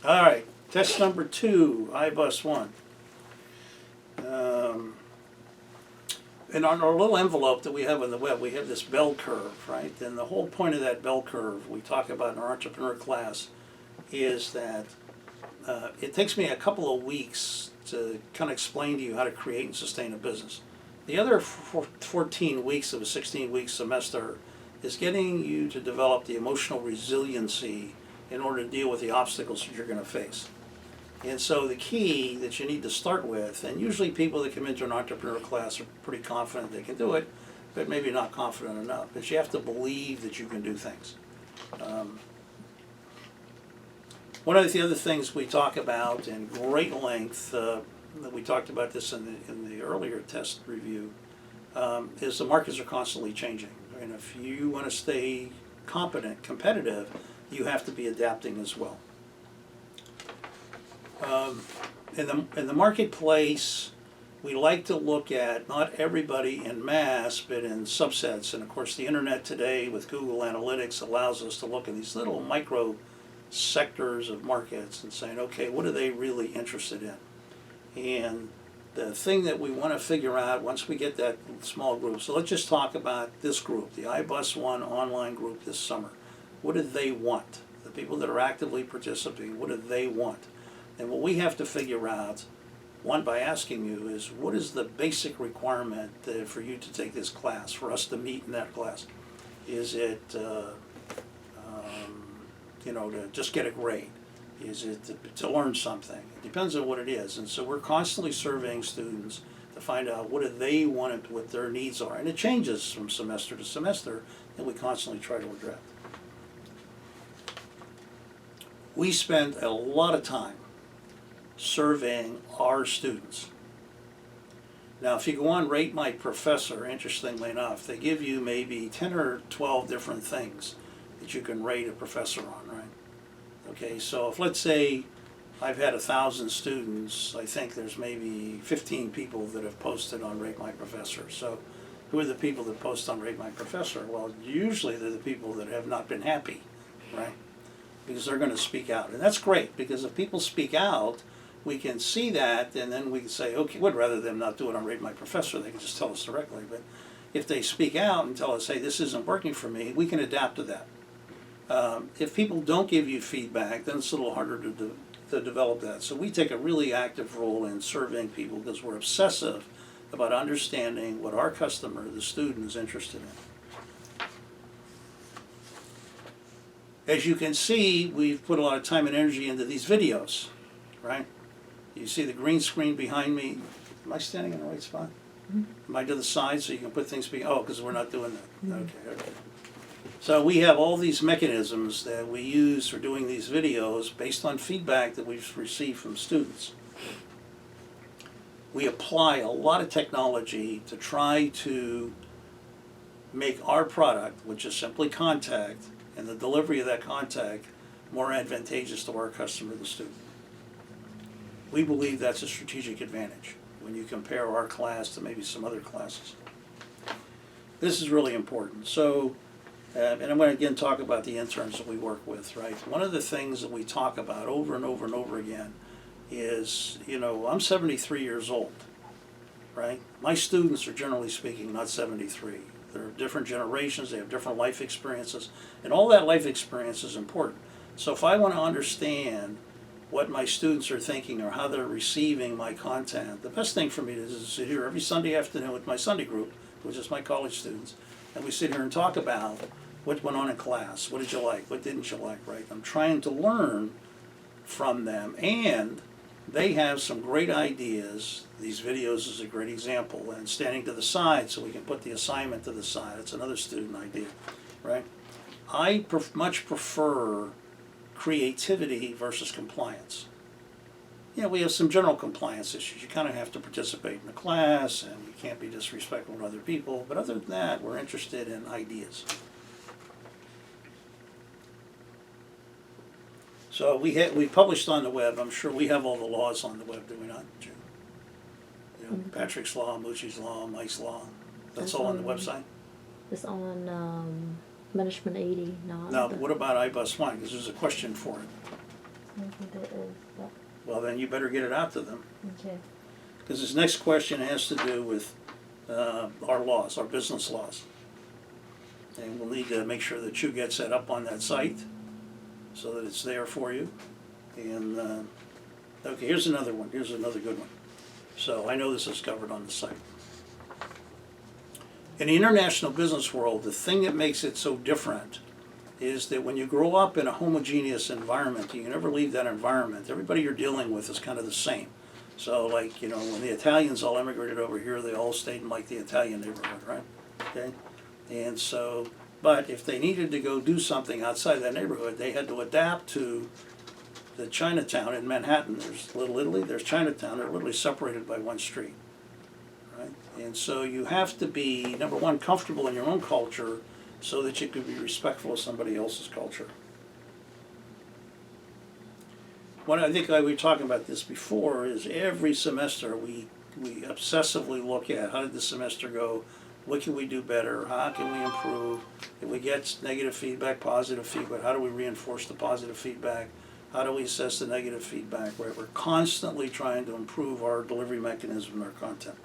All right, test number 2, IBUS 1. Um, and on our little envelope that we have on the web, we have this bell curve, right? And the whole point of that bell curve we talk about in our entrepreneur class is that it takes me a couple of weeks to kind of explain to you how to create and sustain a business. The other 14 weeks of a 16-week semester is getting you to develop the emotional resiliency in order to deal with the obstacles that you're going to face. And so the key that you need to start with, and usually people that come into an entrepreneur class are pretty confident they can do it, but maybe not confident enough, is you have to believe that you can do things. One of the other things we talk about in great length, that we talked about this in the earlier test review, is the markets are constantly changing. And if you want to stay competent, competitive, you have to be adapting as well. In the marketplace, we like to look at not everybody in mass, but in subsets. And of course, the internet today with Google Analytics allows us to look at these little micro sectors of markets and saying, okay, what are they really interested in? And the thing that we want to figure out once we get that small group, so let's just talk about this group, the IBUS 1 online group this summer. What do they want? The people that are actively participating, what do they want? And what we have to figure out, one, by asking you, is what is the basic requirement for you to take this class, for us to meet in that class? Is it, to just get a grade? Is it to learn something? It depends on what it is. And so we're constantly surveying students to find out what do they want, what their needs are. And it changes from semester to semester, and we constantly try to address. We spend a lot of time surveying our students. Now, if you go on Rate My Professor, interestingly enough, they give you maybe 10 or 12 different things that you can rate a professor on, right? Okay, so if let's say I've had 1,000 students, I think there's maybe 15 people that have posted on Rate My Professor. So who are the people that post on Rate My Professor? Well, usually they're the people that have not been happy, right? Because they're going to speak out. And that's great, because if people speak out, we can see that, and then we can say, okay, would rather them not do it on Rate My Professor, they can just tell us directly. But if they speak out and tell us, hey, this isn't working for me, we can adapt to that. If people don't give you feedback, then it's a little harder to develop that. So we take a really active role in surveying people because we're obsessive about understanding what our customer, the student, is interested in. As you can see, we've put a lot of time and energy into these videos, right? You see the green screen behind me. Am I standing in the right spot? Mm-hmm. Am I to the side so you can put things behind? Oh, because we're not doing that. Mm-hmm. Okay. So we have all these mechanisms that we use for doing these videos based on feedback that we've received from students. We apply a lot of technology to try to make our product, which is simply contact, and the delivery of that contact more advantageous to our customer, the student. We believe that's a strategic advantage when you compare our class to maybe some other classes. This is really important. So, and I'm going to again talk about the interns that we work with, right? One of the things that we talk about over and over and over again is, I'm 73 years old, right? My students are generally speaking not 73. They're different generations, they have different life experiences, and all that life experience is important. So if I want to understand what my students are thinking or how they're receiving my content, the best thing for me is to sit here every Sunday afternoon with my Sunday group, which is my college students, and we sit here and talk about what went on in class, what did you like, what didn't you like, right? I'm trying to learn from them, and they have some great ideas. These videos is a great example, and standing to the side so we can put the assignment to the side. It's another student idea, right? I much prefer creativity versus compliance. We have some general compliance issues. You kind of have to participate in the class, and you can't be disrespectful to other people, but other than that, we're interested in ideas. So we published on the web. I'm sure we have all the laws on the web, do we not, June? Patrick's Law, Mucci's Law, Mike's Law. That's all on the website? It's on Management 80. Now, what about IBUS 1? Because there's a question for it. Maybe there is, but Well, then you better get it out to them. okay. Because this next question has to do with our laws, our business laws. And we'll need to make sure that you get set up on that site so that it's there for you. And, okay, here's another one. Here's another good one. So I know this is covered on the site. In the international business world, the thing that makes it so different is that when you grow up in a homogeneous environment, you can never leave that environment. Everybody you're dealing with is kind of the same. So like, when the Italians all immigrated over here, they all stayed in like the Italian neighborhood, right? Okay? And so, but if they needed to go do something outside that neighborhood, they had to adapt to the Chinatown in Manhattan. There's Little Italy, there's Chinatown. They're literally separated by one street, right? And so you have to be, number one, comfortable in your own culture so that you can be respectful of somebody else's culture. What I think we were talking about this before is every semester we obsessively look at how did the semester go, what can we do better, how can we improve, if we get negative feedback, positive feedback, how do we reinforce the positive feedback, how do we assess the negative feedback, right? We're constantly trying to improve our delivery mechanism and our content.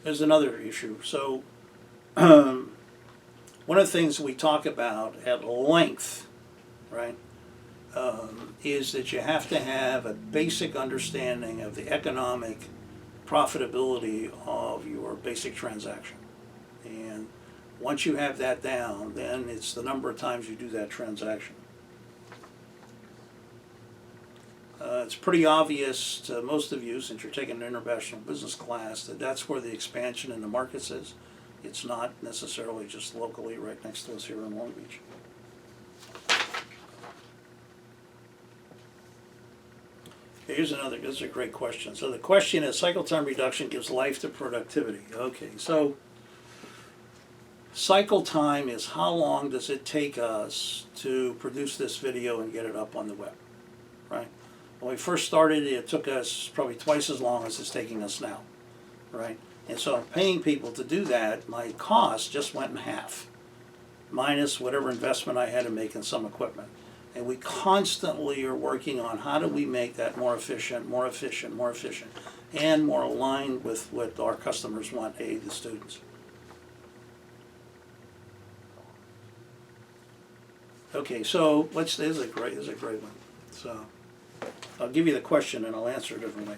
There's another issue. So one of the things we talk about at length, right, is that you have to have a basic understanding of the economic profitability of your basic transaction. And once you have that down, then it's the number of times you do that transaction. It's pretty obvious to most of you, since you're taking an international business class, that that's where the expansion in the markets is. It's not necessarily just locally right next to us here in Long Beach. Here's another, this is a great question. So the question is, cycle time reduction gives life to productivity. Okay, so cycle time is how long does it take us to produce this video and get it up on the web, right? When we first started, it took us probably twice as long as it's taking us now, right? And so I'm paying people to do that. My cost just went in half, minus whatever investment I had to make in some equipment. And we constantly are working on how do we make that more efficient, more efficient, more efficient, and more aligned with what our customers want, the students. Okay, so this is a great one. So I'll give you the question and I'll answer it a different way.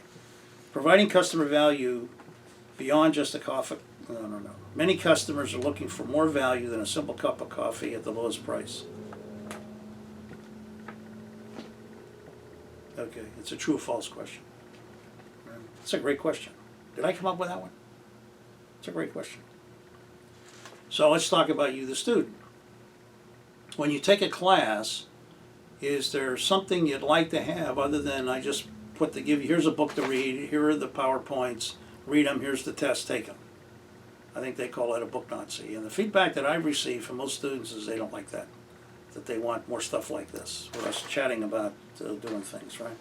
Providing customer value beyond just a coffee. No. Many customers are looking for more value than a simple cup of coffee at the lowest price. Okay, it's a true or false question. It's a great question. Did I come up with that one? It's a great question. So let's talk about you, the student. When you take a class, is there something you'd like to have other than I just give you, here's a book to read, here are the PowerPoints, read them, here's the test, take them. I think they call that a book Nazi. And the feedback that I've received from most students is they don't like that they want more stuff like this, with us chatting about doing things, right?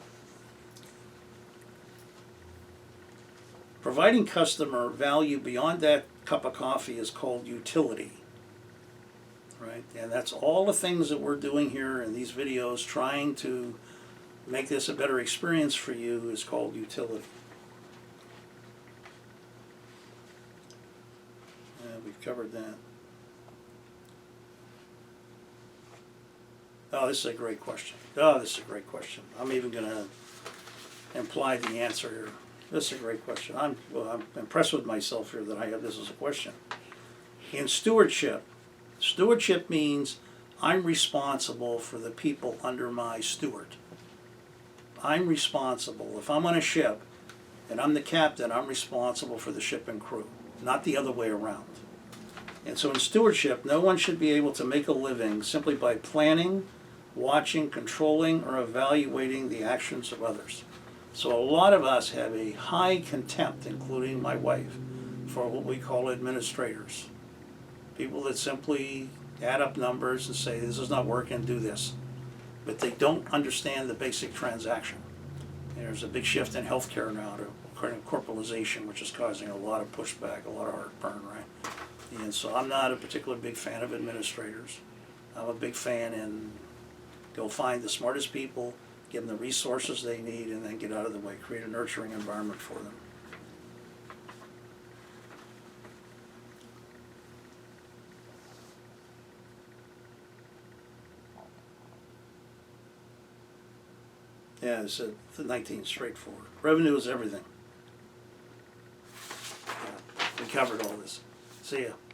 Providing customer value beyond that cup of coffee is called utility, right? And that's all the things that we're doing here in these videos, trying to make this a better experience for you, is called utility. We've covered that. Oh, this is a great question. I'm even going to imply the answer here. This is a great question. I'm impressed with myself here that I have this as a question. In stewardship means I'm responsible for the people under my steward. I'm responsible. If I'm on a ship and I'm the captain, I'm responsible for the ship and crew, not the other way around. And so in stewardship, no one should be able to make a living simply by planning, watching, controlling, or evaluating the actions of others. So a lot of us have a high contempt, including my wife, for what we call administrators. People that simply add up numbers and say, this is not working, do this. But they don't understand the basic transaction. And there's a big shift in healthcare now to corporalization, which is causing a lot of pushback, a lot of heartburn, right? And so I'm not a particular big fan of administrators. I'm a big fan in Go find the smartest people, give them the resources they need, and then get out of the way. Create a nurturing environment for them. Yeah, it's the 19 is straightforward. Revenue is everything. Yeah, we covered all this. See ya.